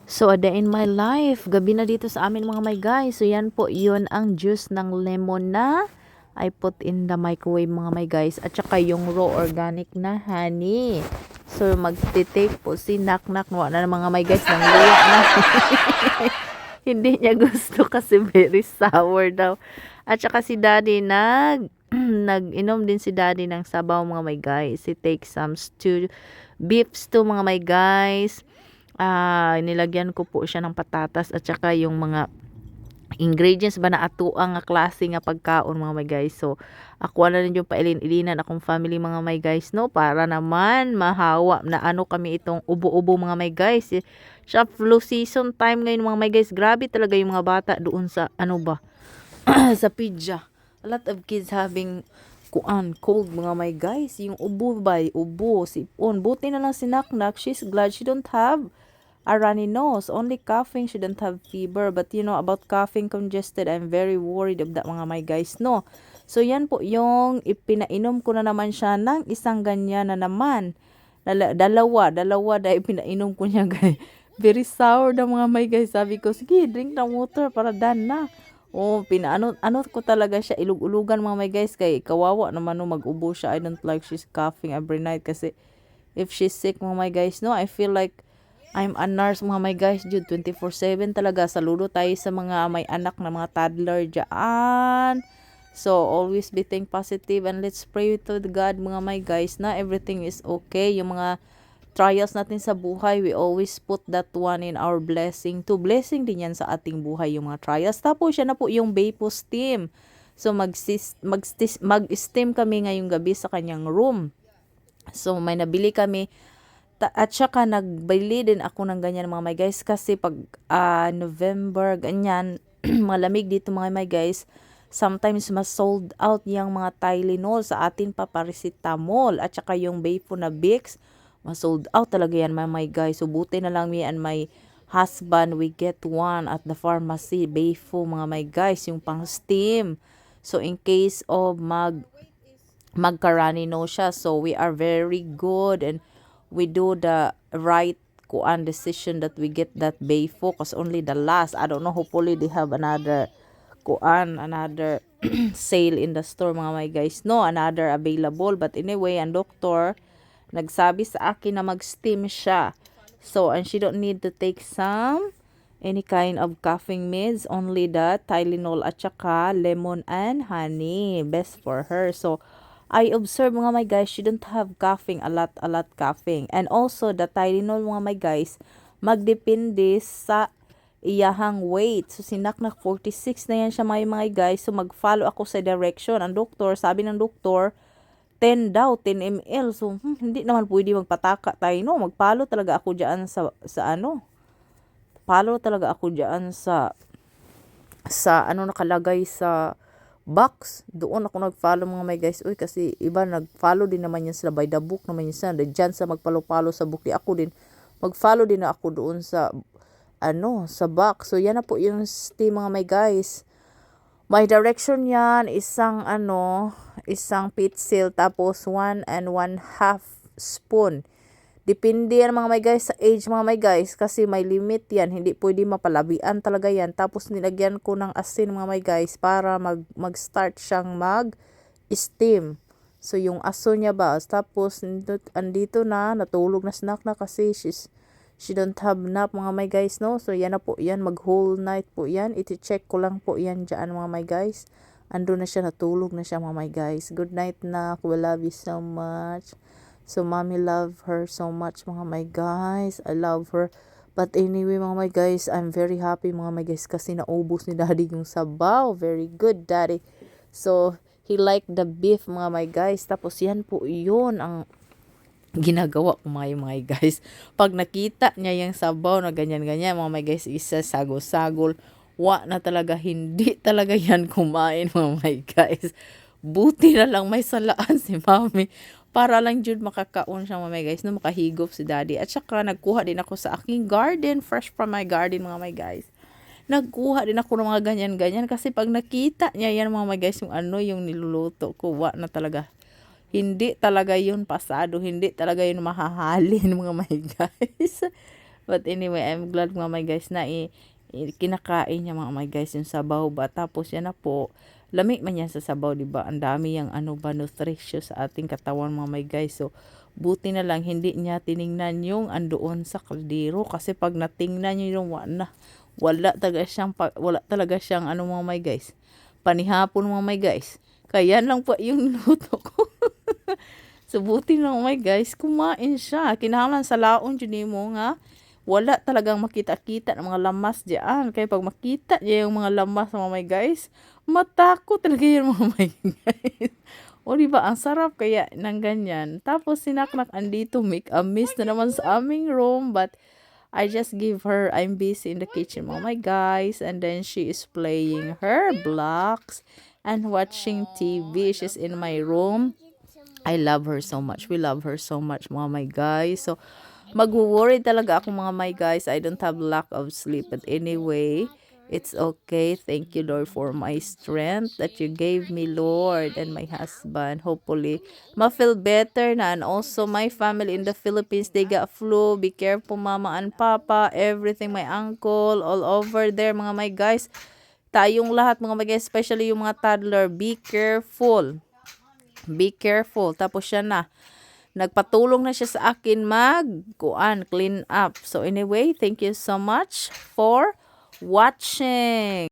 So, a day in my life. Gabi na dito sa amin mga my guys. So, yan po, yun ang juice ng lemon na I put in the microwave mga my guys. At saka yung raw organic na honey. So, magtitake po si Naknak. Wala na mga my guys. Nang luwa na. Hindi niya gusto kasi very sour daw. At saka si daddy nag-inom din si daddy ng sabaw mga my guys. He takes some stew, beef stew mga my guys. Nilagyan ko po siya ng patatas at saka yung mga ingredients ba na atuang nga klase nga pagkaon mga my guys. So ako na rin yung pailin-ilinan akong family mga my guys no, para naman mahawa na ano kami itong ubo-ubo mga my guys. Siya flu season time ngayon mga my guys. Grabe talaga yung mga bata doon sa ano ba sa pidya. A lot of kids having cold mga my guys. Yung ubo ba, ubo, sipon. Buti na lang si Naknak. She's glad she don't have a runny nose. Only coughing, she don't have fever. But you know, about coughing congested, I'm very worried of that mga my guys, no? So yan po yung ipinainom ko na naman siya ng isang ganyan na naman. Dalawa dahil pinainom ko niya guys. Very sour na mga my guys. Sabi ko, sige, drink na water para done na. Oh, ano ko talaga siya, ilug-ulugan mga my guys, kay kawawa naman no, mag-ubo siya. I don't like she's coughing every night kasi if she's sick mga my guys, no, I feel like I'm a nurse mga my guys, Jude, 24/7 talaga. Saludo tayo sa mga may anak na mga toddler dyan. So, always be think positive and let's pray to God mga my guys na everything is okay. Yung mga trials natin sa buhay, we always put that one in our blessing. To blessing din yan sa ating buhay yung mga trials. Tapos, siya na po yung Baypo steam. So, mag-steam kami ngayong gabi sa kanyang room. So, may nabili kami. At saka, nagbili din ako ng ganyan mga my guys. Kasi pag November, ganyan, malamig dito mga my guys. Sometimes, mas sold out yung mga Tylenol sa atin pa paracetamol. At saka yung Baypo na Vicks, sold out talaga yan my guys. So buti na lang me and my husband, we get one at the pharmacy, Bayfo mga my guys, yung pang steam. So in case of magkarani no siya, so we are very good and we do the right decision that we get that Bayfo, cause only the last, I don't know, hopefully they have another another sale in the store mga my guys, no, another available. But anyway, ang doktor nagsabi sa akin na mag-steam siya. So, and she don't need to take any kind of coughing meds, only the Tylenol at saka lemon and honey. Best for her. So, I observe mga my guys, she don't have coughing, a lot coughing. And also, the Tylenol mga my guys, magdepende sa iyahang weight. So, sinaknak 46 na yan siya mga guys. So, mag-follow ako sa direction. Ang doktor, sabi ng doktor, 10 daw, 10 ml. So, hindi naman pwede magpataka tayo, no? Magpalo talaga ako diyan sa ano. Palo talaga ako diyan sa ano nakalagay sa box. Doon ako nag-follow mga my guys. Uy, kasi iba nag-follow din naman yan sila by the book naman yan sila. Diyan sa magpalo-palo sa book. Di ako din. Mag-follow din na ako doon sa sa box. So, yan na po yung steam mga my guys. My direction yan, isang pitsil, tapos 1 and 1/2 spoon. Depende yan mga my guys sa age mga my guys, kasi may limit yan, hindi pwede mapalabian talaga yan. Tapos nilagyan ko ng asin mga my guys para mag-start siyang mag-steam. So yung aso niya ba, tapos andito na, natulog na snack na kasi she don't have nap mga my guys, no? So yan na po yan, mag whole night po yan. Iti-check ko lang po yan dyan mga my guys. Ando na siya, natulog na siya mga my guys. Good night na, we love you so much. So mommy love her so much mga my guys. I love her. But anyway mga my guys, I'm very happy mga my guys kasi naubos ni daddy yung sabaw. Very good daddy. So he liked the beef mga my guys. Tapos yan po yun ang ginagawa ko mga guys. Pag nakita niya yung sabaw na ganyan-ganyan, mga my guys, isa sagol-sagol, na talaga, hindi talaga yan kumain mga my guys. Buti na lang may salaan si mami para lang jud makakaon siya mga my guys, no, makahigop si daddy. At saka nagkuha din ako sa aking garden, fresh from my garden mga my guys. Nagkuha din ako ng mga ganyan-ganyan kasi pag nakita niya yan mga my guys, yung niluluto ko, na talaga. Hindi talaga yun pasado, hindi talaga yun mahahalin mga my guys. But anyway, I'm glad mga my guys na kinakain niya mga my guys yung sabaw ba. Tapos yan na po, lamig man yan sa sabaw, di ba? Ang dami yung ano ba, nutritious sa ating katawan mga my guys. So, buti na lang hindi niya tiningnan yung andoon sa kaldero. Kasi pag natingnan niyo yung wala talaga siyang ano mga my guys. Panihapon mga my guys. Kaya lang po yung luto ko. So, buti na my guys, kumain siya. Kinahanglan sa laon dyan mo nga wala talagang makita-kita ng mga lamas diyan. Kaya pag makita niya yung mga lamas mga my guys, matakot talaga yung mga my guys. O diba, ang sarap kaya ng ganyan. Tapos sinaknak andito, make a mess na naman sa aming room. But I just give her, I'm busy in the kitchen mga my guys. And then she is playing her blocks and watching TV. She's in my room. I love her so much. We love her so much mga my guys. So, magwo-worry talaga ako mga my guys. I don't have lack of sleep. But anyway, it's okay. Thank you, Lord, for my strength that you gave me, Lord, and my husband. Hopefully, ma-feel better na. And also, my family in the Philippines, they got flu. Be careful, mama and papa. Everything, my uncle, all over there, mga my guys. Tayong lahat, mga my guys, especially yung mga toddler, be careful. Be careful. Tapos siya na. Nagpatulong na siya sa akin clean up. So anyway, thank you so much for watching.